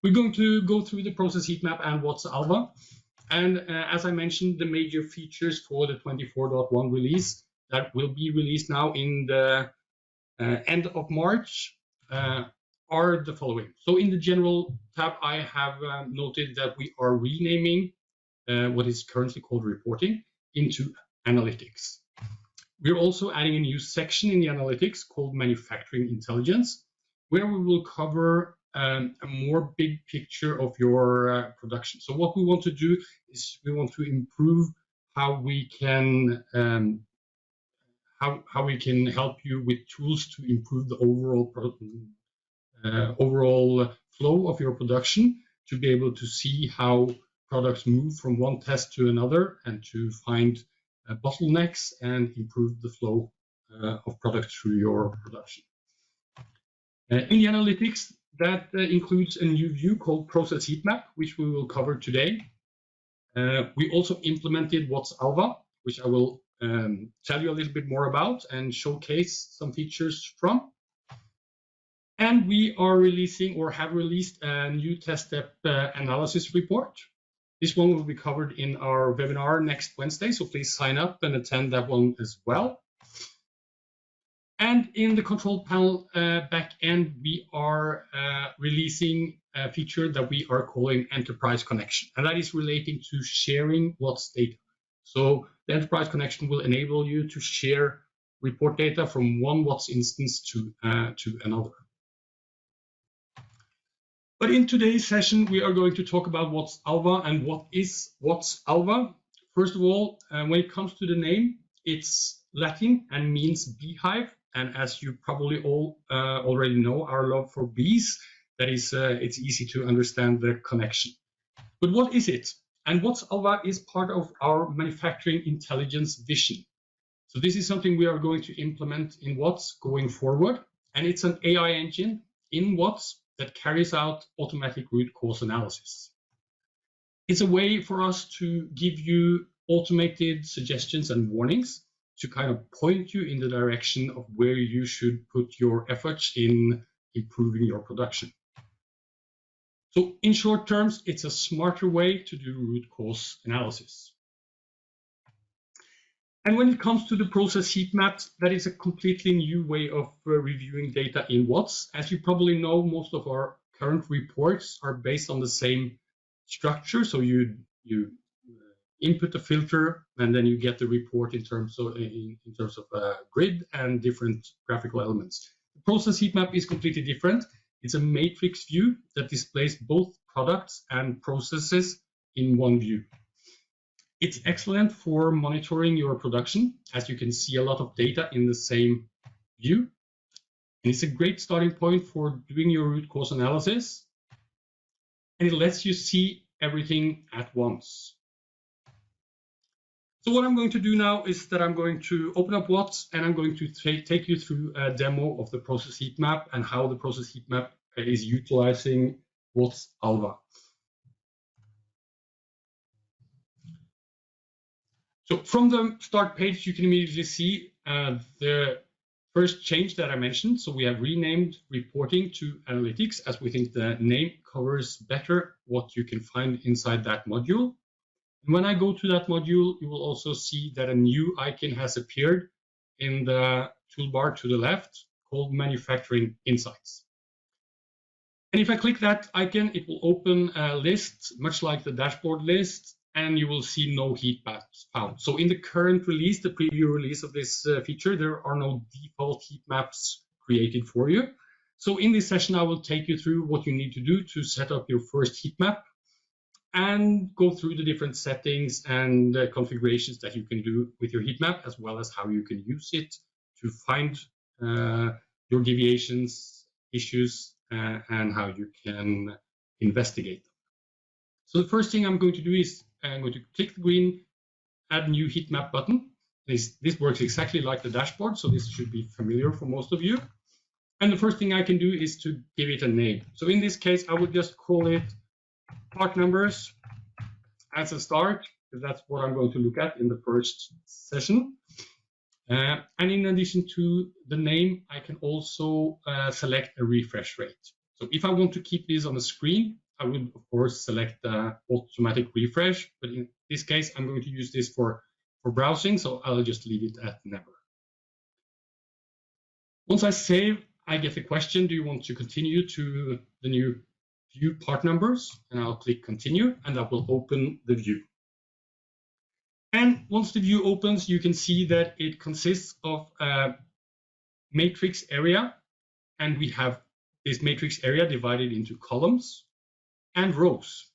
we're going to go through the process heat map and Wats Alva. And as I mentioned, the major features for the 24.1 release that will be released now in the end of March are the following. So in the general tab, I have noted that we are renaming what is currently called reporting into analytics. We're also adding a new section in the analytics called manufacturing intelligence, where we will cover a more big picture of your production. So what we want to do is we want to improve how we can how we can help you with tools to improve the overall flow of your production, to be able to see how products move from one test to another and to find bottlenecks and improve the flow of products through your production. In the analytics, that includes a new view called process heat map, which we will cover today. We also implemented Wats Alva, which I will tell you a little bit more about and showcase some features from. And we are releasing or have released a new test step analysis report. This one will be covered in our webinar next Wednesday, so please sign up and attend that one as well. And in the control panel back end, we are releasing a feature that we are calling Enterprise Connection, and that is relating to sharing Wats data. So the Enterprise Connection will enable you to share report data from one Wats instance to another. But in today's session, we are going to talk about Wats Alva and what is Wats Alva. First of all, when it comes to the name, it's Latin and means beehive. And as you probably all already know, our love for bees, that is, it's easy to understand the connection. But what is it? And Wats Alva is part of our manufacturing intelligence vision. So this is something we are going to implement in Wats going forward. And it's an AI engine in Wats that carries out automatic root cause analysis. It's a way for us to give you automated suggestions and warnings to kind of point you in the direction of where you should put your efforts in improving your production. So in short terms, it's a smarter way to do root cause analysis. And when it comes to the process heat maps, that is a completely new way of reviewing data in Wats. As you probably know, most of our current reports are based on the same structure. So you input a filter, and then you get the report in terms of grid and different graphical elements. The process heat map is completely different. It's a matrix view that displays both products and processes in one view. It's excellent for monitoring your production, as you can see a lot of data in the same view. And it's a great starting point for doing your root cause analysis. And it lets you see everything at once. So what I'm going to do now is that I'm going to open up Wats, and I'm going to take you through a demo of the process heat map and how the process heat map is utilizing Wats Alva. So from the start page, you can immediately see the first change that I mentioned. So we have renamed reporting to analytics, as we think the name covers better what you can find inside that module. And when I go to that module, you will also see that a new icon has appeared in the toolbar to the left called Manufacturing Insights. And if I click that icon, it will open a list, much like the dashboard list, and you will see no heat maps found. So in the current release, the preview release of this feature, there are no default heat maps created for you. So in this session, I will take you through what you need to do to set up your first heat map and go through the different settings and configurations that you can do with your heat map, as well as how you can use it to find your deviations, issues, and how you can investigate them. So the first thing I'm going to do is I'm going to click the green Add New Heat Map button. This works exactly like the dashboard, so this should be familiar for most of you. And the first thing I can do is to give it a name. So in this case, I would just call it part numbers as a start, because that's what I'm going to look at in the first session. And in addition to the name, I can also select a refresh rate. So if I want to keep this on the screen, I would, of course, select the automatic refresh. But in this case, I'm going to use this for browsing, so I'll just leave it at never. Once I save, I get the question, do you want to continue to the new view part numbers? And I'll click continue, and that will open the view. And once the view opens, you can see that it consists of a matrix area, and we have this matrix area divided into columns and rows.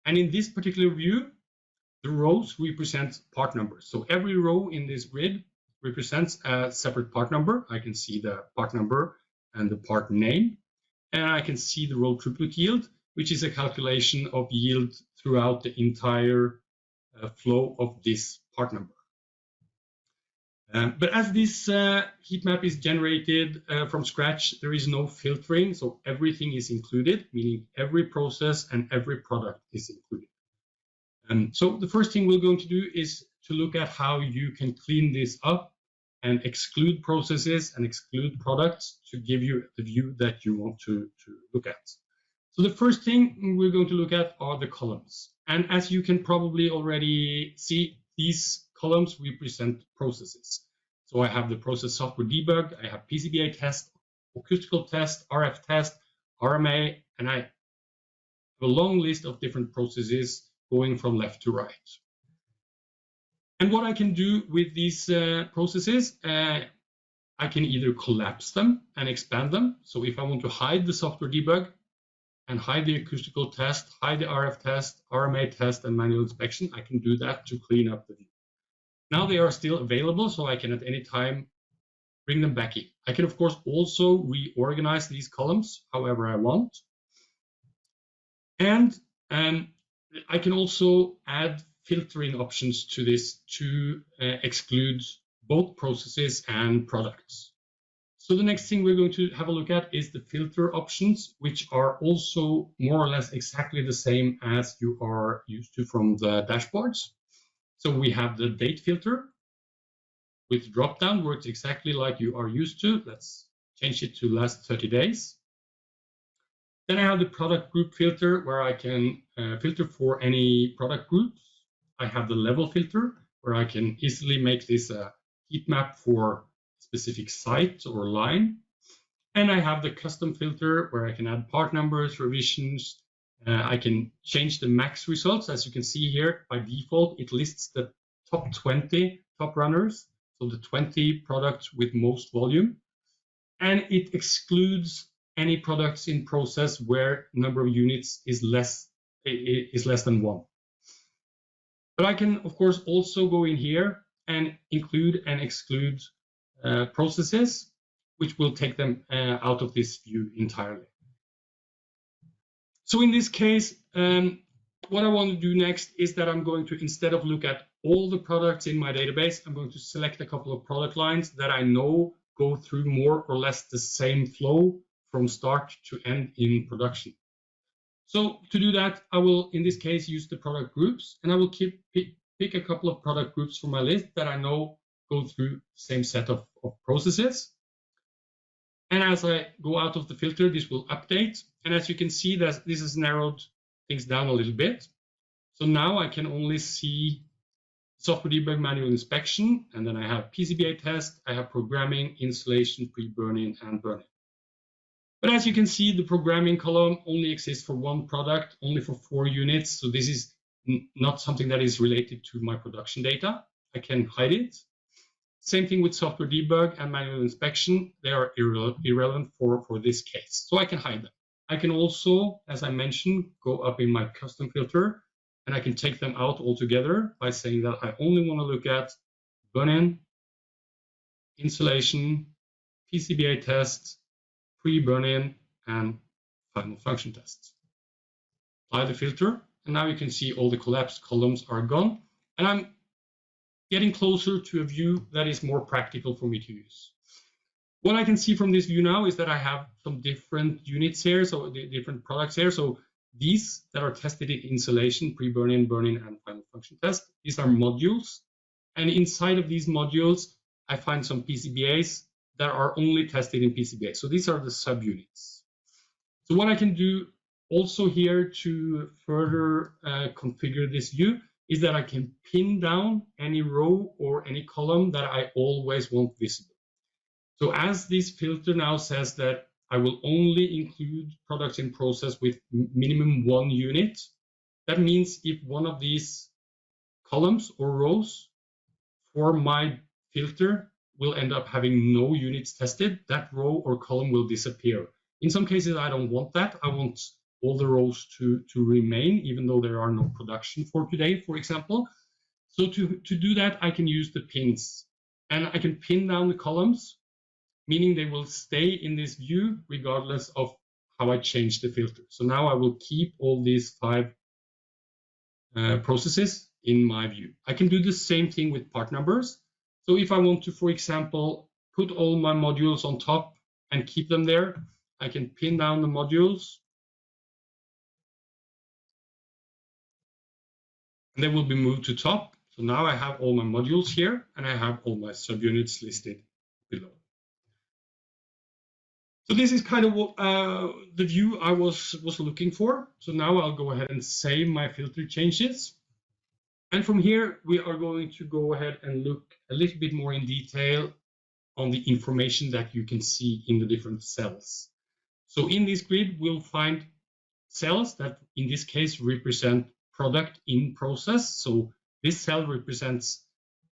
And in this particular view, the rows represent part numbers. So every row in this grid represents a separate part number. I can see the part number and the part name, and I can see the row triplet yield, which is a calculation of yield throughout the entire flow of this part number. But as this heat map is generated from scratch, there is no filtering, so everything is included, meaning every process and every product is included. So the first thing we're going to do is to look at how you can clean this up and exclude processes and exclude products to give you the view that you want to look at. So the first thing we're going to look at are the columns. And as you can probably already see, these columns represent processes. So I have the process software debug, I have PCBA test, acoustical test, RF test, RMA, and I have a long list of different processes going from left to right. And what I can do with these processes, I can either collapse them and expand them. So if I want to hide the software debug and hide the acoustical test, hide the RF test, RMA test, and manual inspection, I can do that to clean up the view. Now they are still available, so I can at any time bring them back in. I can, of course, also reorganize these columns however I want. And I can also add filtering options to this to exclude both processes and products. So the next thing we're going to have a look at is the filter options, which are also more or less exactly the same as you are used to from the dashboards. So we have the date filter with drop-down, works exactly like you are used to. Let's change it to last 30 days. Then I have the product group filter, where I can filter for any product groups. I have the level filter, where I can easily make this a heat map for a specific site or line. And I have the custom filter, where I can add part numbers, revisions. I can change the max results. As you can see here, by default, it lists the top 20 top runners, so the 20 products with most volume. And it excludes any products in process where number of units is less than 1. But I can, of course, also go in here and include and exclude processes, which will take them out of this view entirely. So in this case, what I want to do next is that I'm going to, instead of look at all the products in my database, I'm going to select a couple of product lines that I know go through more or less the same flow from start to end in production. So to do that, I will, in this case, use the product groups, and I will pick a couple of product groups from my list that I know go through the same set of processes. And as I go out of the filter, this will update. And as you can see, that this has narrowed things down a little bit. So now I can only see software debug, manual inspection, and then I have PCBA test, I have programming, installation, pre-burn-in, and burn-in. But as you can see, the programming column only exists for one product, only for 4 units. So this is not something that is related to my production data. I can hide it. Same thing with software debug and manual inspection. They are irrelevant for this case. So I can hide them. I can also, as I mentioned, go up in my custom filter, and I can take them out altogether by saying that I only want to look at burn-in, installation, PCBA test, pre-burn-in, and final function tests. Apply the filter, and now you can see all the collapsed columns are gone, and I'm getting closer to a view that is more practical for me to use. What I can see from this view now is that I have some different units here, so the different products here. So these that are tested in installation, pre-burn-in, burn-in, and final function test, these are modules. And inside of these modules, I find some PCBAs that are only tested in PCBA. So these are the subunits. So what I can do also here to further configure this view is that I can pin down any row or any column that I always want visible. So as this filter now says that I will only include products in process with minimum 1 unit, that means if one of these columns or rows for my filter will end up having no units tested, that row or column will disappear. In some cases, I don't want that. I want all the rows to remain, even though there are no production for today, for example. So to do that, I can use the pins. And I can pin down the columns, meaning they will stay in this view regardless of how I change the filter. So now I will keep all these 5 processes in my view. I can do the same thing with part numbers. So if I want to, for example, put all my modules on top and keep them there, I can pin down the modules. And they will be moved to top. So now I have all my modules here and I have all my subunits listed below. So this is kind of what, the view I was looking for. So now I'll go ahead and save my filter changes. And from here, we are going to go ahead and look a little bit more in detail on the information that you can see in the different cells. So in this grid, we'll find cells that in this case represent product in process. So this cell represents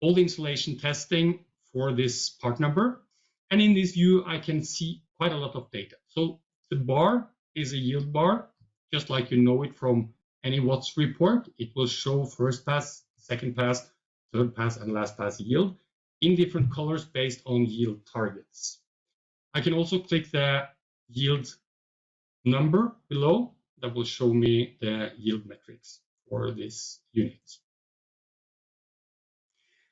all the installation testing for this part number. And in this view, I can see quite a lot of data. So the bar is a yield bar, just like you know it from any Wats report. It will show first pass, second pass, third pass, and last pass yield in different colors based on yield targets. I can also click the yield number below that will show me the yield metrics for this unit.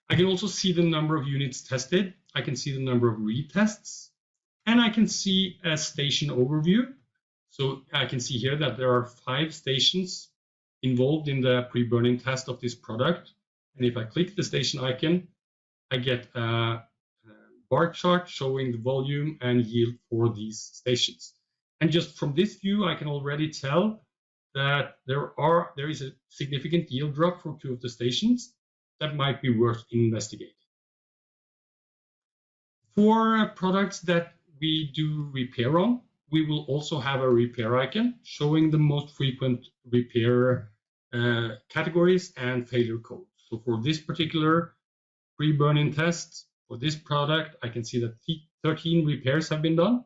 I can also see the number of units tested. I can see the number of retests, and I can see a station overview. So I can see here that there are 5 stations involved in the pre-burning test of this product. And if I click the station icon, I get a bar chart showing the volume and yield for these stations. And just from this view, I can already tell that there is a significant yield drop for 2 of the stations that might be worth investigating. For products that we do repair on, we will also have a repair icon showing the most frequent repair categories and failure codes. So for this particular pre-burn-in test, for this product, I can see that 13 repairs have been done,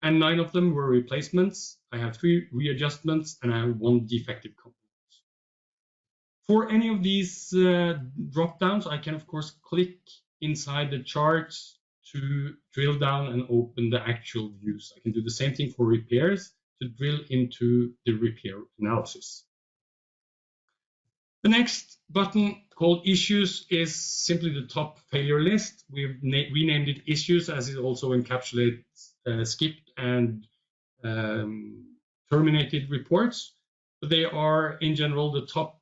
and 9 of them were replacements. I have 3 readjustments, and I have 1 defective component. For any of these drop-downs, I can, of course, click inside the charts to drill down and open the actual views. I can do the same thing for repairs to drill into the repair analysis. The next button, called Issues, is simply the top failure list. We've renamed it Issues as it also encapsulates skipped and terminated reports. But they are, in general, the top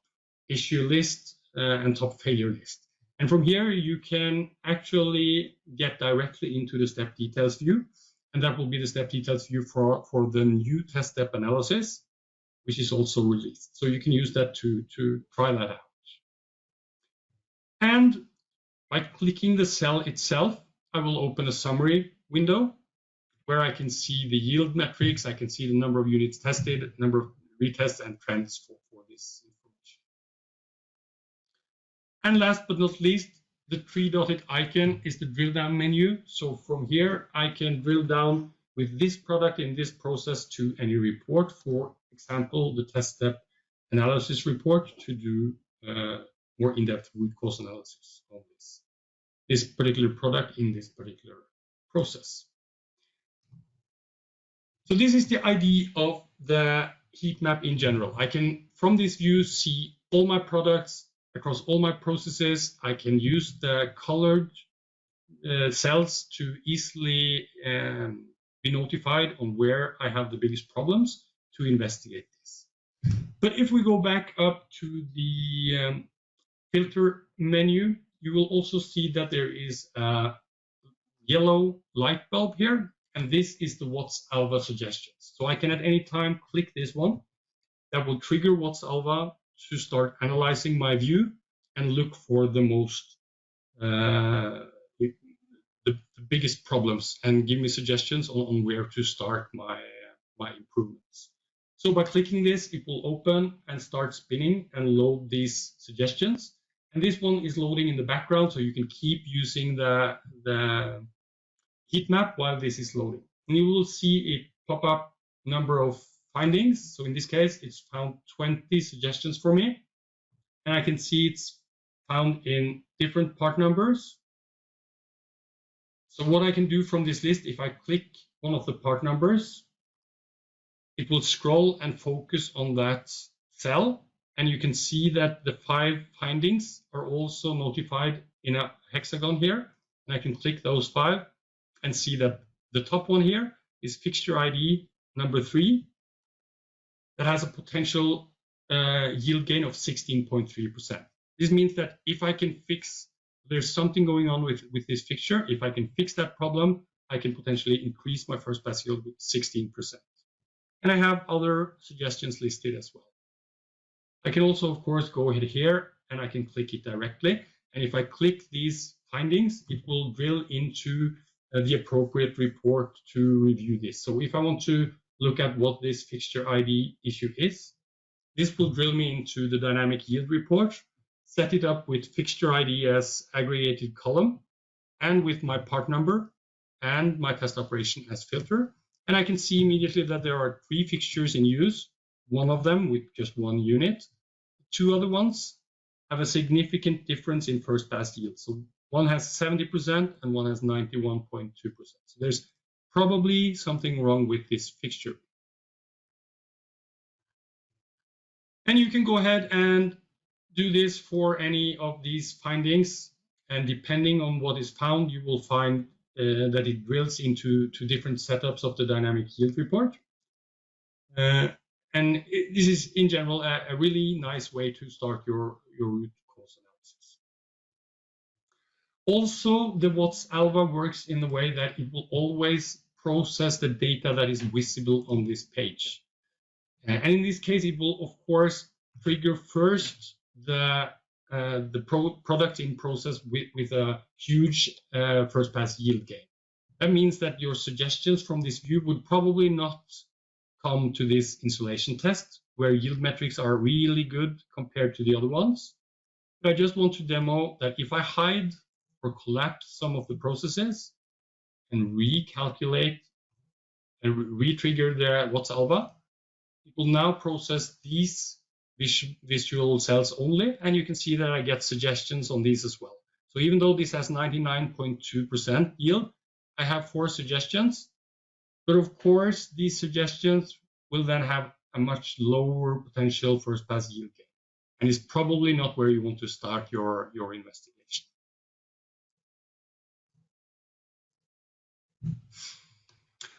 issue list and top failure list. And from here, you can actually get directly into the step details view. And that will be the step details view for the new test step analysis, which is also released. So you can use that to try that out. And by clicking the cell itself, I will open a summary window where I can see the yield metrics. I can see the number of units tested, number of retests, and trends for this information. And last but not least, the 3-dotted icon is the drill down menu. So from here, I can drill down with this product in this process to any report. For example, the test step analysis report to do more in-depth root cause analysis of this particular product in this particular process. So this is the idea of the heat map in general. I can, from this view, see all my products across all my processes. I can use the colored cells to easily be notified on where I have the biggest problems to investigate this. But if we go back up to the filter menu, you will also see that there is a yellow light bulb here. and this is the Wats Alva suggestions. So I can at any time click this one. That will trigger Wats Alva to start analyzing my view and look for the most the biggest problems and give me suggestions on where to start my improvements. So by clicking this, it will open and start spinning and load these suggestions. And this one is loading in the background, so you can keep using the heat map while this is loading. And you will see it pop up number of findings. So in this case, it's found 20 suggestions for me. And I can see it's found in different part numbers. So what I can do from this list, if I click one of the part numbers, it will scroll and focus on that cell. And you can see that the 5 findings are also notified in a hexagon here. And I can click those 5 and see that the top one here is fixture ID number 3 that has a potential yield gain of 16.3%. This means that if I can fix, there's something going on with this fixture, if I can fix that problem, I can potentially increase my first pass yield with 16%. And I have other suggestions listed as well. I can also, of course, go ahead here and I can click it directly. And if I click these findings, it will drill into the appropriate report to review this. So if I want to look at what this fixture ID issue is, this will drill me into the dynamic yield report, set it up with fixture ID as aggregated column and with my part number and my test operation as filter. And I can see immediately that there are 3 fixtures in use, one of them with just 1 unit. 2 other ones have a significant difference in first pass yield. So one has 70% and one has 91.2%. So there's probably something wrong with this fixture. And you can go ahead and do this for any of these findings. And depending on what is found, you will find that it drills into 2 different setups of the dynamic yield report. And this is, in general, a really nice way to start your root cause analysis. Also, the Wats Alva works in the way that it will always process the data that is visible on this page. And in this case, it will, of course, trigger first the product in process with a huge first pass yield gain. That means that your suggestions from this view would probably not come to this insulation test where yield metrics are really good compared to the other ones. But I just want to demo that if I hide or collapse some of the processes and recalculate and re-trigger the Wats Alva, it will now process these visual cells only, and you can see that I get suggestions on these as well. So even though this has 99.2% yield, I have 4 suggestions. But of course, these suggestions will then have a much lower potential first pass yield gain. And it's probably not where you want to start your investigation.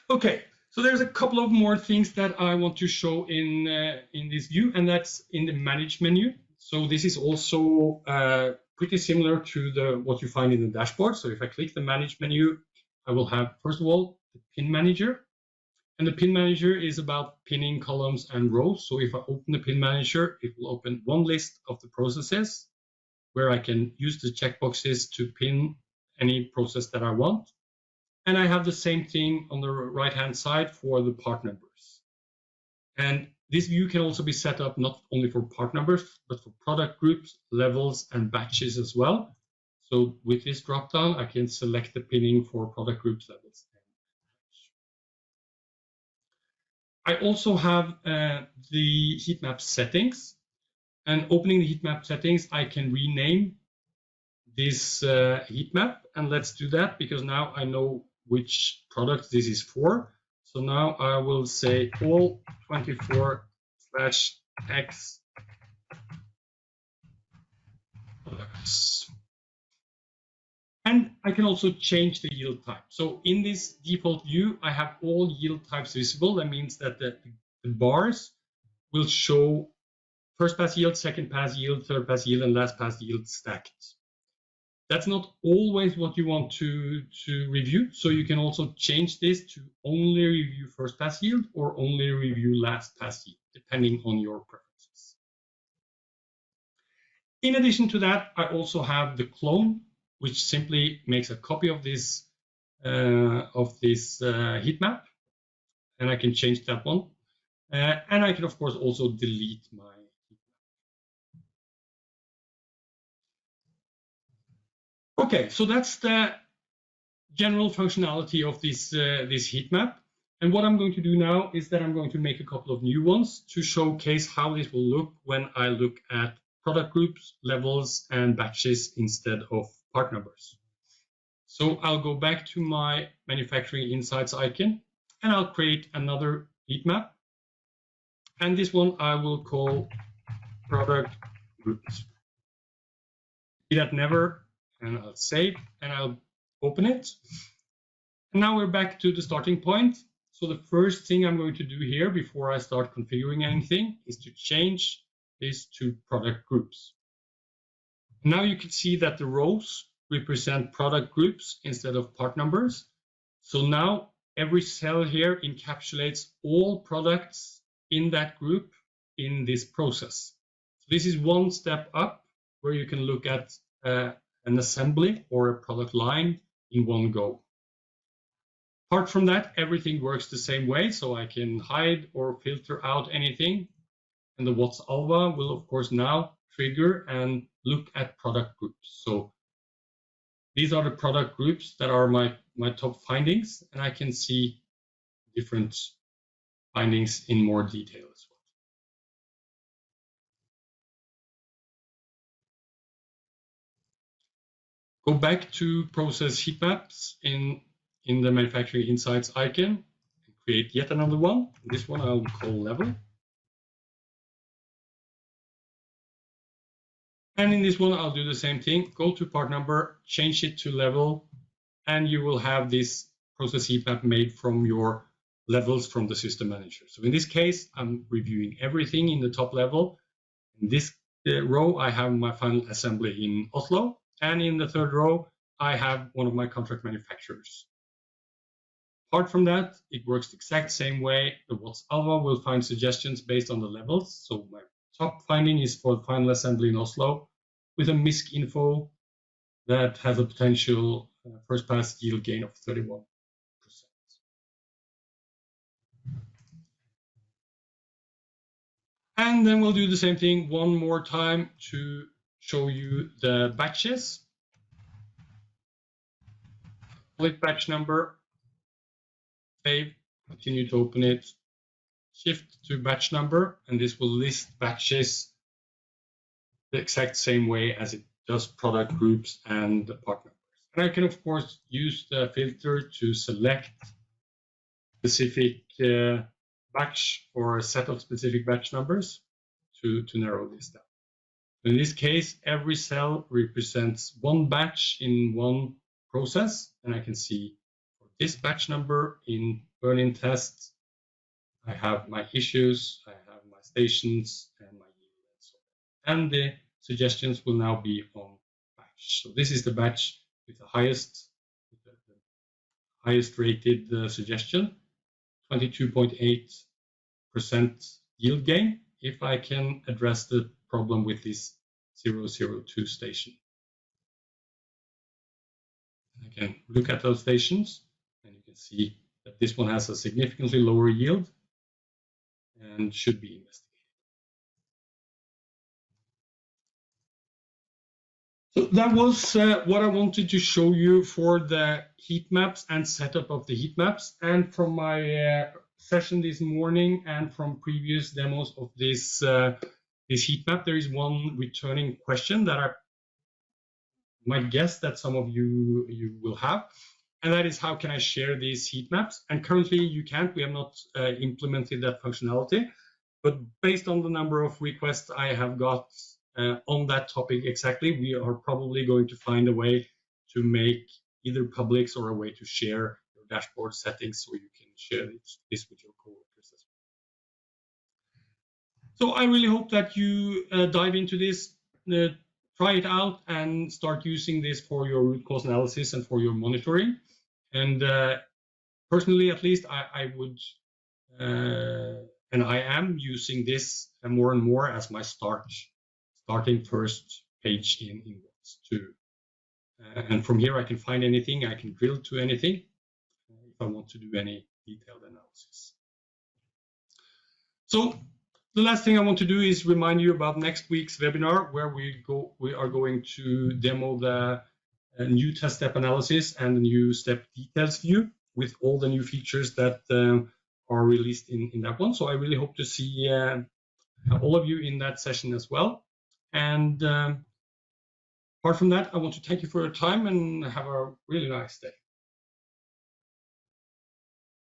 Okay, so there's a couple of more things that I want to show in this view, and that's in the manage menu. So this is also pretty similar to what you find in the dashboard. So if I click the manage menu, I will have, first of all, the pin manager. And the pin manager is about pinning columns and rows. So if I open the pin manager, it will open one list of the processes where I can use the checkboxes to pin any process that I want. And I have the same thing on the right-hand side for the part numbers. And this view can also be set up not only for part numbers, but for product groups, levels, and batches as well. So with this dropdown, I can select the pinning for product groups, levels. I also have the heat map settings. And opening the heat map settings, I can rename this heat map. And let's do that because now I know which product this is for. So now I will say all 24/X products. And I can also change the yield type. So in this default view, I have all yield types visible. That means that the bars will show first pass yield, second pass yield, third pass yield, and last pass yield stacked. That's not always what you want to review. So you can also change this to only review first pass yield or only review last pass yield, depending on your preferences. In addition to that, I also have the clone, which simply makes a copy of this heat map, and I can change that one. And I can, of course, also delete my heat map. Okay, so that's the general functionality of this heat map. And what I'm going to do now is that I'm going to make a couple of new ones to showcase how this will look when I look at product groups, levels, and batches instead of part numbers. So I'll go back to my manufacturing insights icon, and I'll create another heat map. And this one I will call product groups. Do that never, and I'll save, and I'll open it. And now we're back to the starting point. So the first thing I'm going to do here before I start configuring anything is to change this to product groups. Now you can see that the rows represent product groups instead of part numbers. So now every cell here encapsulates all products in that group in this process. So this is one step up where you can look at an assembly or a product line in one go. Apart from that, everything works the same way, so I can hide or filter out anything. And the Wats Alva will, of course, now trigger and look at product groups. So these are the product groups that are my top findings, and I can see different findings in more detail as well. Go back to process heat maps in the manufacturing insights icon and create yet another one. This one I'll call level. And in this one, I'll do the same thing. Go to part number, change it to level, and you will have this process heat map made from your levels from the system manager. So in this case, I'm reviewing everything in the top level. In this row, I have my final assembly in Oslo. And in the third row, I have one of my contract manufacturers. Apart from that, it works the exact same way. The Wats Alva will find suggestions based on the levels. So my top finding is for the final assembly in Oslo with a MISC info that has a potential first pass yield gain of 31%. And then we'll do the same thing one more time to show you the batches. Click batch number, save, continue to open it, shift to batch number, and this will list batches the exact same way as it does product groups and part numbers. And I can, of course, use the filter to select specific batch or a set of specific batch numbers to narrow this down. In this case, every cell represents one batch in one process, and I can see for this batch number in burn-in tests, I have my issues, I have my stations, and my yield, and so on. And the suggestions will now be on batch. So this is the batch with the highest rated suggestion, 22.8% yield gain, if I can address the problem with this 002 station. I can look at those stations, and you can see that this one has a significantly lower yield and should be investigated. So that was what I wanted to show you for the heat maps and setup of the heat maps. And from my session this morning and from previous demos of this heat map, there is one returning question that I might guess that some of you will have, and that is, how can I share these heat maps? And currently you can't. We have not implemented that functionality, but based on the number of requests I have got on that topic exactly, we are probably going to find a way to make either publics or a way to share your dashboard settings so you can share this with your coworkers as well. So I really hope that you dive into this try it out and start using this for your root cause analysis and for your monitoring. And personally, at least, I would, and I am using this more and more as my starting first page in Wats too. And from here, I can find anything, I can drill to anything if I want to do any detailed analysis. So the last thing I want to do is remind you about next week's webinar, where we are going to demo the new test step analysis and the new step details view with all the new features that are released in that one. So I really hope to see all of you in that session as well. And apart from that, I want to thank you for your time and have a really nice day.